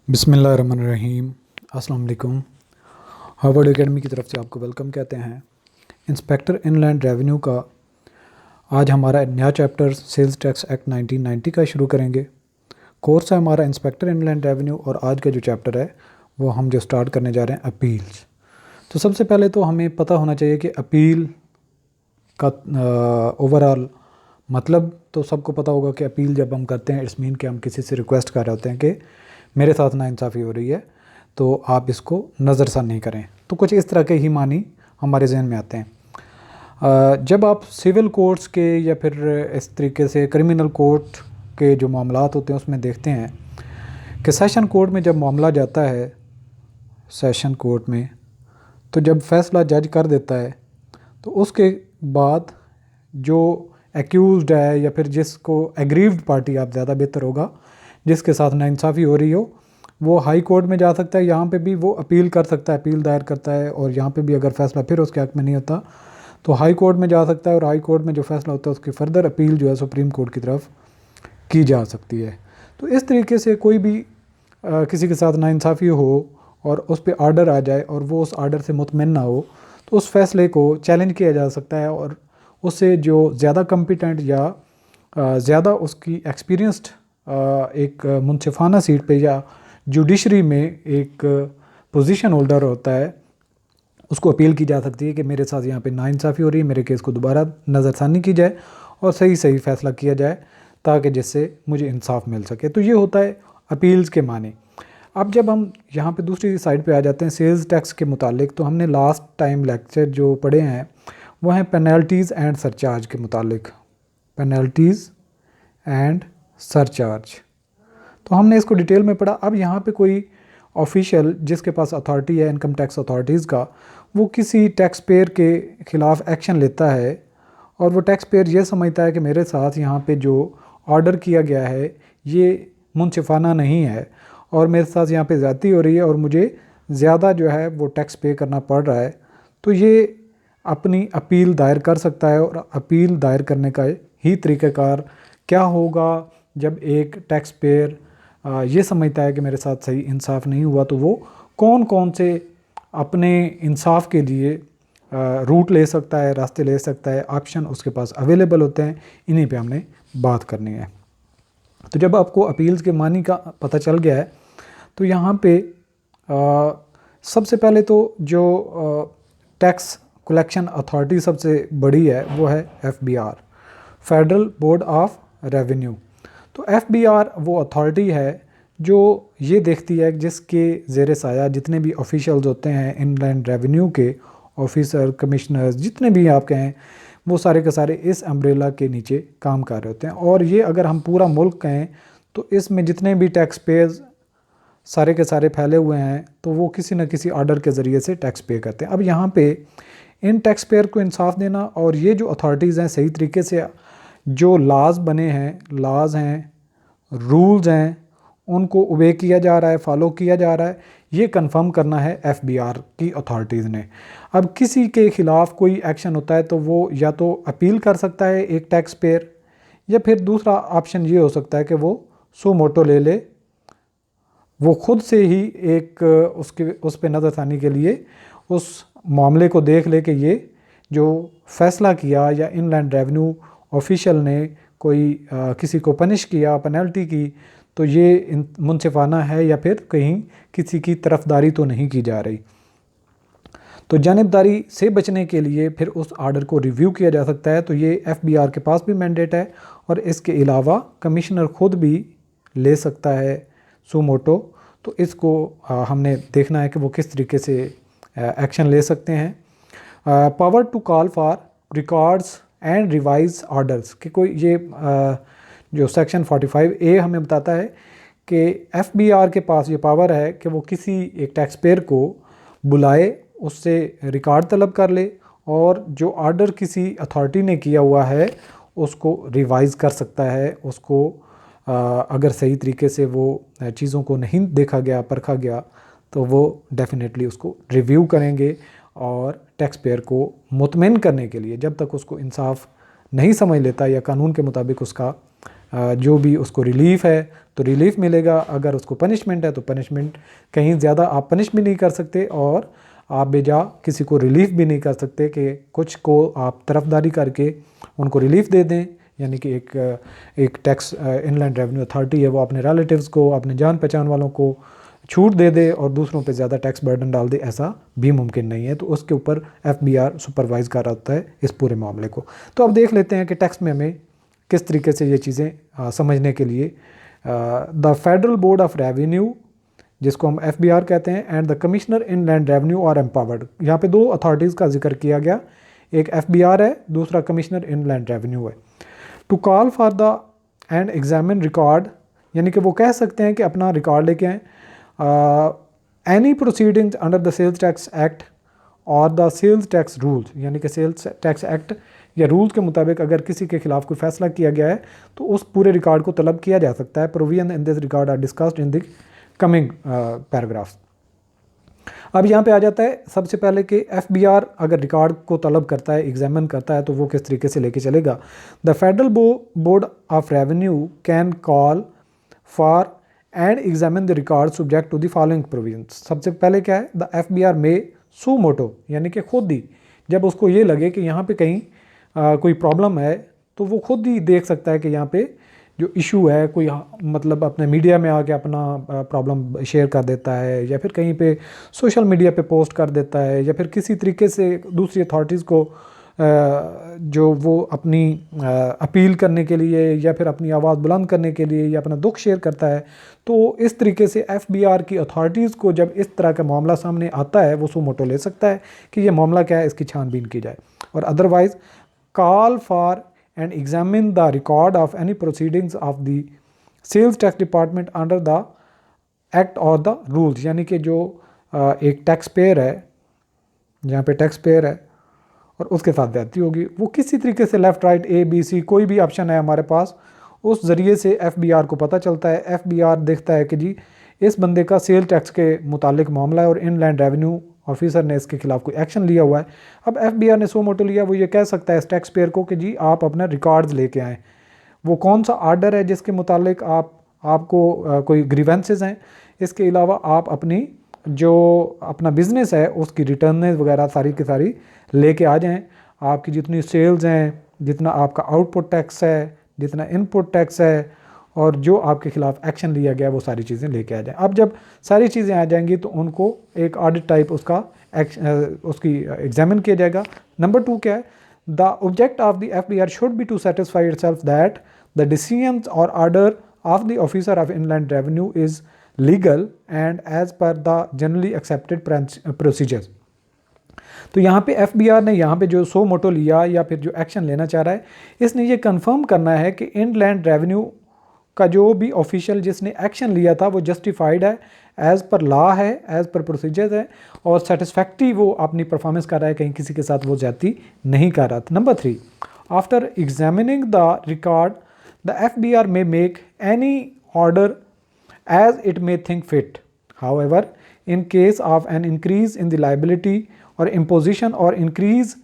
बिस्मिल्लाहिर्रहमानिर्रहीम। अस्सलाम वालेकुम। हार्वर्ड एकेडमी की तरफ से आपको वेलकम कहते हैं। इंस्पेक्टर इनलैंड रेवेन्यू का आज हमारा नया चैप्टर सेल्स टैक्स एक्ट 1990 का शुरू करेंगे। कोर्स है हमारा इंस्पेक्टर इनलैंड रेवेन्यू और आज का जो चैप्टर है वो हम जो स्टार्ट करने जा रहे हैं अपील्स। तो सबसे पहले तो हमें पता होना चाहिए कि अपील का ओवरऑल मतलब तो सबको पता होगा कि अपील जब हम करते हैं इट्स मीन कि हम किसी से रिक्वेस्ट कर रहे होते हैं कि मेरे साथ नाइंसाफ़ी हो रही है तो आप इसको नज़रअंदाज नहीं करें। तो कुछ इस तरह के ही मानी हमारे जहन में आते हैं। जब आप सिविल कोर्ट्स के या फिर इस तरीके से क्रिमिनल कोर्ट के जो मामलात होते हैं उसमें देखते हैं कि सेशन कोर्ट में जब मामला जाता है सेशन कोर्ट में, तो जब फैसला जज कर देता है तो उसके बाद जो एक्यूज़्ड है या फिर जिसको एग्रीव्ड पार्टी, आप ज़्यादा बेहतर होगा, जिसके साथ नाइंसाफ़ी हो रही हो, वो हाई कोर्ट में जा सकता है। यहाँ पे भी वो अपील कर सकता है, अपील दायर करता है और यहाँ पे भी अगर फ़ैसला फिर उसके हक़ में नहीं होता तो हाई कोर्ट में जा सकता है और हाई कोर्ट में जो फ़ैसला होता है उसकी फ़र्दर अपील जो है सुप्रीम कोर्ट की तरफ की जा सकती है। तो इस तरीके से कोई भी किसी के साथ नाइंसाफ़ी हो और उस पर आर्डर आ जाए और वो उस आर्डर से मुतमईन ना हो तो उस फैसले को चैलेंज किया जा सकता है और उससे जो ज़्यादा कॉम्पिटेंट या ज़्यादा उसकी एक्सपीरियंस्ड एक मुनसिफाना सीट पे या जुडिशरी में एक पोजीशन होल्डर होता है, उसको अपील की जा सकती है कि मेरे साथ यहाँ पे नाइंसाफ़ी हो रही है, मेरे केस को दोबारा नज़रसानी की जाए और सही सही फ़ैसला किया जाए ताकि जिससे मुझे इंसाफ मिल सके। तो ये होता है अपील्स के माने। अब जब हम यहाँ पे दूसरी साइड पे आ जाते हैं सेल्स टैक्स के मुतालिक, तो हमने लास्ट टाइम लेक्चर जो पढ़े हैं वो हैं पेनल्टीज़ एंड सरचार्ज के मुतालिक, पेनल्टीज़ एंड सरचार्ज। तो हमने इसको डिटेल में पढ़ा। अब यहाँ पे कोई ऑफिशियल जिसके पास अथॉरिटी है इनकम टैक्स अथॉरिटीज़ का, वो किसी टैक्स पेयर के ख़िलाफ़ एक्शन लेता है और वो टैक्स पेयर ये समझता है कि मेरे साथ यहाँ पे जो ऑर्डर किया गया है ये मुनसिफाना नहीं है और मेरे साथ यहाँ पे ज़्यादती हो रही है और मुझे ज़्यादा जो है वो टैक्स पे करना पड़ रहा है, तो ये अपनी अपील दायर कर सकता है। और अपील दायर करने का ही तरीक़ाकार क्या होगा जब एक टैक्स पेयर ये समझता है कि मेरे साथ सही इंसाफ नहीं हुआ, तो वो कौन कौन से अपने इंसाफ के लिए रूट ले सकता है, रास्ते ले सकता है, ऑप्शन उसके पास अवेलेबल होते हैं, इन्हीं पे हमने बात करनी है। तो जब आपको अपील्स के मानी का पता चल गया है तो यहाँ पे सबसे पहले तो जो टैक्स कलेक्शन अथॉरिटी सबसे बड़ी है वो है FBI, federal board of revenue. तो FBI वो अथॉरिटी है जो ये देखती है जिसके ज़ेर साया जितने भी ऑफिशियल्स होते हैं इनलैंड रेवेन्यू के ऑफिसर, कमिश्नर्स, जितने भी आप कहें, वो सारे के सारे इस अम्ब्रेला के नीचे काम कर रहे होते हैं। और ये अगर हम पूरा मुल्क कहें तो इसमें जितने भी टैक्स पेयर्स सारे के सारे फैले हुए हैं तो वो किसी न किसी ऑर्डर के ज़रिए से टैक्स पे करते हैं। अब यहाँ पे इन टैक्स पेयर को इंसाफ देना और ये जो अथॉरिटीज़ हैं सही तरीके से जो लॉज बने हैं, लॉज हैं, रूल्स हैं, उनको ओबे किया जा रहा है, फॉलो किया जा रहा है, ये कंफर्म करना है FBI की अथॉरिटीज़ ने। अब किसी के ख़िलाफ़ कोई एक्शन होता है तो वो या तो अपील कर सकता है एक टैक्स पेयर, या फिर दूसरा ऑप्शन ये हो सकता है कि वो सो मोटो ले ले, वो खुद से ही एक उस पे नज़रसानी के लिए उस मामले को देख ले कि ये जो फ़ैसला किया या इनलैंड रेवेन्यू ऑफिशियल ने कोई किसी को पनिश किया, पेनल्टी की, तो ये मुनसिफाना है या फिर कहीं किसी की तरफदारी तो नहीं की जा रही। तो जानिबदारी से बचने के लिए फिर उस आर्डर को रिव्यू किया जा सकता है। तो ये FBI के पास भी मैंडेट है और इसके अलावा कमिश्नर ख़ुद भी ले सकता है सो मोटो। तो इसको हमने देखना है कि वो किस तरीके से एक्शन ले सकते हैं। Power to call for records and revise orders कि कोई ये जो सेक्शन 45A हमें बताता है कि FBI के पास ये पावर है कि वो किसी एक टैक्स पेयर को बुलाए, उससे रिकॉर्ड तलब कर ले और जो ऑर्डर किसी अथॉरिटी ने किया हुआ है उसको रिवाइज़ कर सकता है। उसको अगर सही तरीके से वो चीज़ों को नहीं देखा गया, परखा गया, तो वो डेफिनेटली उसको रिव्यू करेंगे और टैक्स पेयर को मुतमईन करने के लिए जब तक उसको इंसाफ नहीं समझ लेता या कानून के मुताबिक उसका जो भी उसको रिलीफ है तो रिलीफ मिलेगा, अगर उसको पनिशमेंट है तो पनिशमेंट, कहीं ज़्यादा आप पनिश भी नहीं कर सकते और आप बेजा किसी को रिलीफ भी नहीं कर सकते कि कुछ को आप तरफदारी करके उनको रिलीफ दे दें, यानी कि एक टैक्स इनलैंड रेवेन्यू अथॉरिटी है वो अपने रिलेटिव्स को, अपने जान पहचान वालों को छूट दे दे और दूसरों पे ज़्यादा टैक्स बर्डन डाल दे, ऐसा भी मुमकिन नहीं है। तो उसके ऊपर FBI सुपरवाइज़ कर रहा होता है इस पूरे मामले को। तो अब देख लेते हैं कि टैक्स में हमें किस तरीके से ये चीज़ें समझने के लिए the federal board of revenue, जिसको हम FBI कहते हैं, and the commissioner inland revenue are empowered. यहाँ पे दो अथॉरिटीज़ का जिक्र किया गया, एक FBI है, दूसरा कमिश्नर इन लैंड रेवेन्यू है। To call for the and examine record, यानी कि वो कह सकते हैं कि अपना रिकॉर्ड लेके आएँ, any proceedings under the sales tax act और द सेल्स टैक्स रूल्स, यानी कि सेल्स टैक्स एक्ट या रूल्स के मुताबिक अगर किसी के खिलाफ कोई फैसला किया गया है तो उस पूरे रिकॉर्ड को तलब किया जा सकता है। Provision in this record are discussed in the coming paragraphs. अब यहाँ पे आ जाता है सबसे पहले कि FBI अगर रिकॉर्ड को तलब करता है, एग्जामिन करता है, तो वो किस तरीके से लेके चलेगा। The federal board of revenue can call for and examine the record subject to the following provisions. सबसे पहले क्या है, द FBI में सू मोटो, यानी कि खुद ही जब उसको ये लगे कि यहाँ पे कहीं कोई प्रॉब्लम है तो वो खुद ही देख सकता है कि यहाँ पे जो इशू है कोई, मतलब अपने मीडिया में आके अपना प्रॉब्लम शेयर कर देता है, या फिर कहीं पे सोशल मीडिया पे पोस्ट कर देता है, या फिर किसी तरीके से दूसरी अथॉरिटीज़ को जो वो अपनी अपील करने के लिए या फिर अपनी आवाज़ बुलंद करने के लिए या अपना दुख शेयर करता है। तो इस तरीके से FBI की अथॉरिटीज़ को जब इस तरह का मामला सामने आता है वो सू मोटो ले सकता है कि ये मामला क्या है, इसकी छानबीन की जाए। और otherwise call for and examine the record of any proceedings of the sales tax department under the act or the rules, यानी कि जो एक टैक्स पेयर है, यहाँ पे टैक्स पेयर है और उसके साथ ज्यादती होगी, वो किसी तरीके से लेफ़्ट राइट ABC कोई भी ऑप्शन है हमारे पास, उस ज़रिए से FBI को पता चलता है। FBI देखता है कि जी इस बंदे का सेल टैक्स के मुतालिक मामला है और इनलैंड रेवेन्यू ऑफिसर ने इसके खिलाफ कोई एक्शन लिया हुआ है। अब FBI ने सो मोटो लिया, वो ये कह सकता है इस टैक्स पेयर को कि जी आप अपना रिकॉर्ड्स लेके आएँ, वो कौन सा आर्डर है जिसके मुतालिक आपको कोई ग्रीवेंसेस हैं, इसके अलावा आप अपनी जो अपना बिज़नेस है उसकी रिटर्न वगैरह सारी की सारी लेके आ जाएं, आपकी जितनी सेल्स हैं, जितना आपका आउटपुट टैक्स है, जितना इनपुट टैक्स है और जो आपके खिलाफ एक्शन लिया गया वो सारी चीज़ें लेके आ जाएं। अब जब सारी चीज़ें आ जाएंगी तो उनको एक ऑडिट टाइप उसकी एग्जामिन किया जाएगा। नंबर 2 क्या है, the object of the FBI should be to satisfy itself that the decision और order of the officer of inland revenue is legal and as per the generally accepted procedures. तो यहाँ पे FBI ने यहाँ पे जो सो मोटो लिया या फिर जो एक्शन लेना चाह रहा है, इसने ये कंफर्म करना है कि इनलैंड रेवेन्यू का जो भी ऑफिशियल जिसने एक्शन लिया था वो जस्टिफाइड है, एज़ पर लॉ है, एज़ पर प्रोसीजर्स है और सेटिस्फैक्ट्री वो अपनी परफॉर्मेंस कर रहा है, कहीं किसी के साथ वो ज्यादती नहीं कर रहा था। Number 3, after examining the record the FBI may make any order as it may think fit. However, in case of an increase in the liability or imposition or increase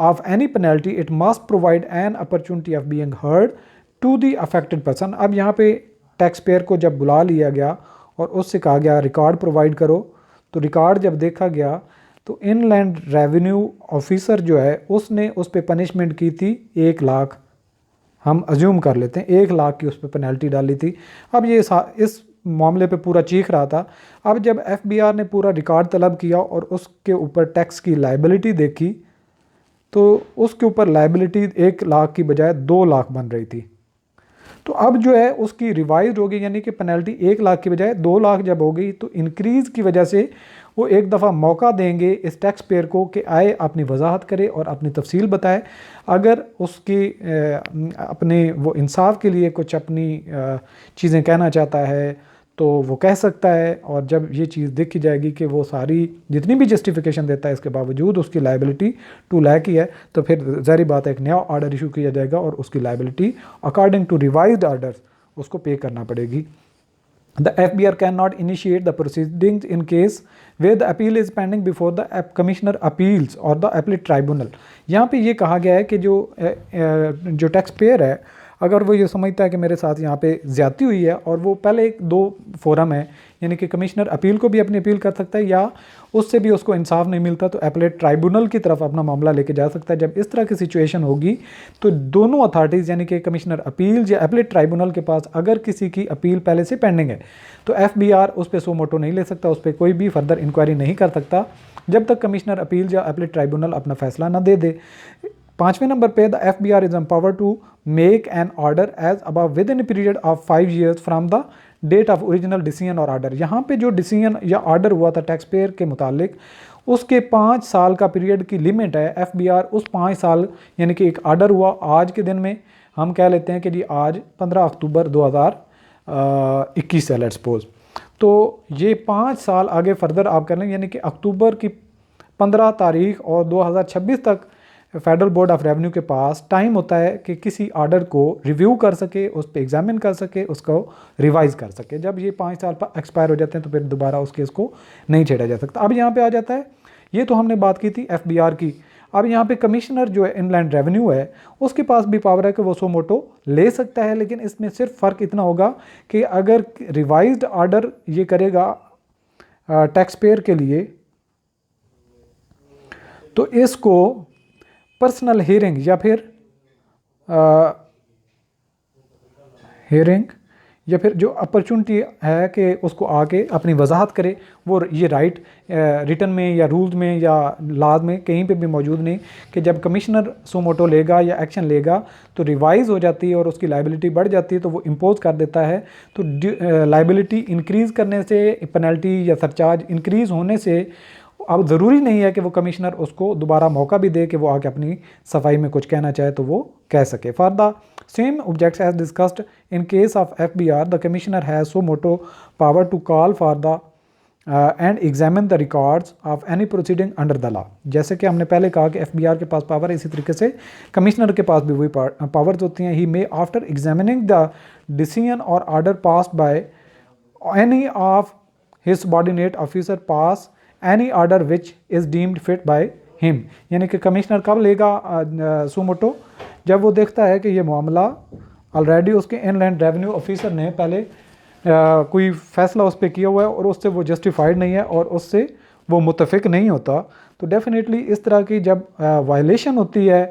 of any penalty, it must provide an opportunity of being heard to the affected person. अब यहाँ पे tax payer को जब बुला लिया गया और उससे कहा गया रिकॉर्ड प्रोवाइड करो, तो रिकॉर्ड जब देखा गया तो इनलैंड रेवेन्यू ऑफिसर जो है उसने उस पर पनिशमेंट की थी 1 लाख, हम अज्यूम कर लेते हैं 1 लाख की उस पर पेनल्टी डाली थी। अब ये इस मामले पे पूरा चीख रहा था। अब जब FBI ने पूरा रिकॉर्ड तलब किया और उसके ऊपर टैक्स की लायबिलिटी देखी तो उसके ऊपर लायबिलिटी 1 लाख की बजाय 2 लाख बन रही थी। तो अब जो है उसकी रिवाइज हो गई, यानी कि पेनल्टी 1 लाख की बजाय 2 लाख जब हो गई तो इंक्रीज़ की वजह से वो एक दफ़ा मौका देंगे इस टैक्स पेयर को कि आए अपनी वजाहत करे और अपनी तफसील बताए। अगर उसकी अपने वो इंसाफ के लिए कुछ अपनी चीज़ें कहना चाहता है तो वो कह सकता है, और जब ये चीज़ देखी जाएगी कि वो सारी जितनी भी जस्टिफिकेशन देता है इसके बावजूद उसकी लायबिलिटी 2 लाख ही है, तो फिर ज़ाहिर बात है एक नया ऑर्डर इशू किया जाएगा और उसकी liability according to revised orders उसको पे करना पड़ेगी। The FBI cannot initiate the proceedings in case where the appeal is pending before the Commissioner Appeals or the Appellate Tribunal. यहाँ पे ये कहा गया है कि जो टैक्स पेयर है अगर वो ये समझता है कि मेरे साथ यहाँ पे ज़्यादती हुई है, और वो पहले एक दो फोरम है, यानी कि कमिश्नर अपील को भी अपनी अपील कर सकता है, या उससे भी उसको इंसाफ नहीं मिलता तो एपलेट ट्राइब्यूनल की तरफ अपना मामला लेके जा सकता है। जब इस तरह की सिचुएशन होगी तो दोनों अथॉरिटीज़ यानी कि कमिश्नर अपील या एपलेट ट्राइब्यूनल के पास अगर किसी की अपील पहले से पेंडिंग है तो FBI उस पर सो मोटो नहीं ले सकता, उस पर कोई भी फर्दर इंक्वायरी नहीं कर सकता जब तक कमिश्नर अपील या एपलेट ट्राइब्यूनल अपना फैसला ना दे दे। 5वें नंबर पे the FBI is empowered to make an order as above within period of 5 years from the date of original decision और ऑर्डर। यहाँ पे जो डिसीजन या ऑर्डर हुआ था टैक्स पेयर के मुतालिक, उसके 5 साल का पीरियड की लिमिट है। FBI उस 5 साल यानी कि एक ऑर्डर हुआ आज के दिन में, हम कह लेते हैं कि जी आज 15 अक्टूबर 2021 है लेट्स सपोज, तो ये 5 साल आगे फर्दर आप कर लें, यानी कि अक्टूबर की 15 तारीख और 2026 तक फेडरल बोर्ड ऑफ रेवेन्यू के पास टाइम होता है कि किसी ऑर्डर को रिव्यू कर सके, उस पर एग्जामिन कर सके, उसको रिवाइज कर सके। जब ये 5 साल पर एक्सपायर हो जाते हैं तो फिर दोबारा उस केस को नहीं छेड़ा जा सकता। अब यहाँ पे आ जाता है, ये तो हमने बात की थी FBI की। अब यहाँ पे कमिश्नर जो है इनलैंड रेवेन्यू है, उसके पास भी पावर है कि वो सो मोटो ले सकता है, लेकिन इसमें सिर्फ फ़र्क इतना होगा कि अगर रिवाइज्ड ऑर्डर ये करेगा टैक्स पेयर के लिए तो इसको पर्सनल हियरिंग या फिर जो अपॉर्चुनिटी है कि उसको आके अपनी वजाहत करे, वो ये राइट रिटन में या रूल्स में या लॉज में कहीं पे भी मौजूद नहीं कि जब कमिश्नर सो मोटो लेगा या एक्शन लेगा तो रिवाइज हो जाती है और उसकी लाइबिलिटी बढ़ जाती है, तो वो इम्पोज कर देता है। तो लाइबिलिटी इंक्रीज़ करने से, पेनल्टी या सरचार्ज इंक्रीज़ होने से अब ज़रूरी नहीं है कि वो कमिश्नर उसको दोबारा मौका भी दे कि वो आके अपनी सफाई में कुछ कहना चाहे तो वो कह सके। For the same objects as discussed in case of FBR the commissioner has suo motu power to call for the and examine the records of any proceeding under the law. जैसे कि हमने पहले कहा कि FBI के पास power है, इसी तरीके से कमिश्नर के पास भी वही पावर्स होती हैं। ही मे आफ्टर एग्जामिनिंग द डिसीजन और order passed by any of his subordinate officer pass any order which is deemed feet by him. यानी कि कमिश्नर कब लेगा सो मोटो, जब वो देखता है कि ये मामला ऑलरेडी उसके इनलैंड रेवेन्यू ऑफिसर ने पहले कोई फ़ैसला उस पर किया हुआ है और उससे वो जस्टिफाइड नहीं है और उससे वो मुत्तफिक नहीं होता, तो डेफिनेटली इस तरह की जब वायलेशन होती है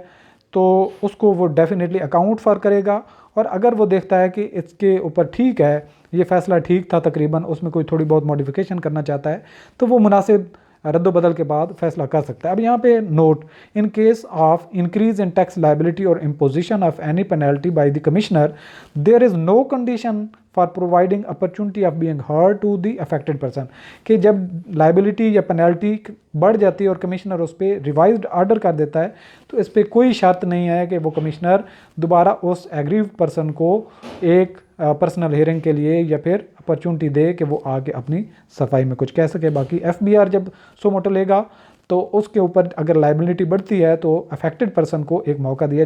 तो उसको वो डेफिनेटली अकाउंट फॉर करेगा। और अगर वो देखता है कि इसके ऊपर ठीक है, ये फ़ैसला ठीक था तकरीबन, उसमें कोई थोड़ी बहुत मॉडिफिकेशन करना चाहता है तो वो मुनासिब रद्द-बदल के बाद फैसला कर सकता है। अब यहाँ पे note, in case of increase in tax liability और imposition of any penalty by the commissioner there is no condition for providing opportunity of being heard to the affected person, कि जब लाइबिलिटी या पेनल्टी बढ़ जाती है और commissioner उस पर रिवाइज्ड ऑर्डर कर देता है तो इस पर कोई शर्त नहीं है कि वो कमिश्नर दोबारा उस एग्रीव्ड पर्सन को एक पर्सनल हियरिंग के लिए या फिर अपॉर्चुनिटी दे कि वो आके अपनी सफाई में कुछ कह सके। बाकी FBR जब सो मोटो लेगा तो उसके ऊपर अगर लाइबिलिटी बढ़ती है तो अफेक्टेड पर्सन को एक मौका दिया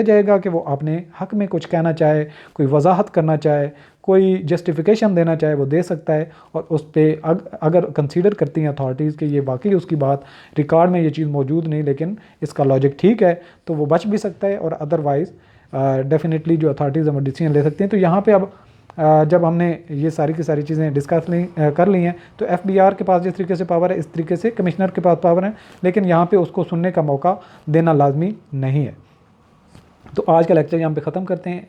जाएगा कि वो अपने हक में कुछ कहना चाहे, कोई वजाहत करना चाहे, कोई जस्टिफिकेशन देना चाहे, वो दे सकता है। और उस पर अगर कंसीडर करती हैं अथॉरिटीज़ कि ये वाकई उसकी बात रिकॉर्ड में ये चीज़ मौजूद नहीं लेकिन इसका लॉजिक ठीक है, तो वो बच भी सकता है और अदरवाइज़ डेफिनेटली जो अथॉरिटीज़ हम डिसीजन ले सकते हैं। तो यहाँ पे अब जब हमने ये सारी की सारी चीज़ें डिस्कस कर ली हैं तो FBR के पास जिस तरीके से पावर है इस तरीके से कमिश्नर के पास पावर है, लेकिन यहाँ पे उसको सुनने का मौका देना लाजमी नहीं है। तो आज का लेक्चर यहाँ पे ख़त्म करते हैं,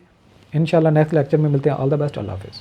इंशाल्लाह नेक्स्ट लेक्चर में मिलते हैं। ऑल द बेस्ट, अल्लाह हाफ़िज़।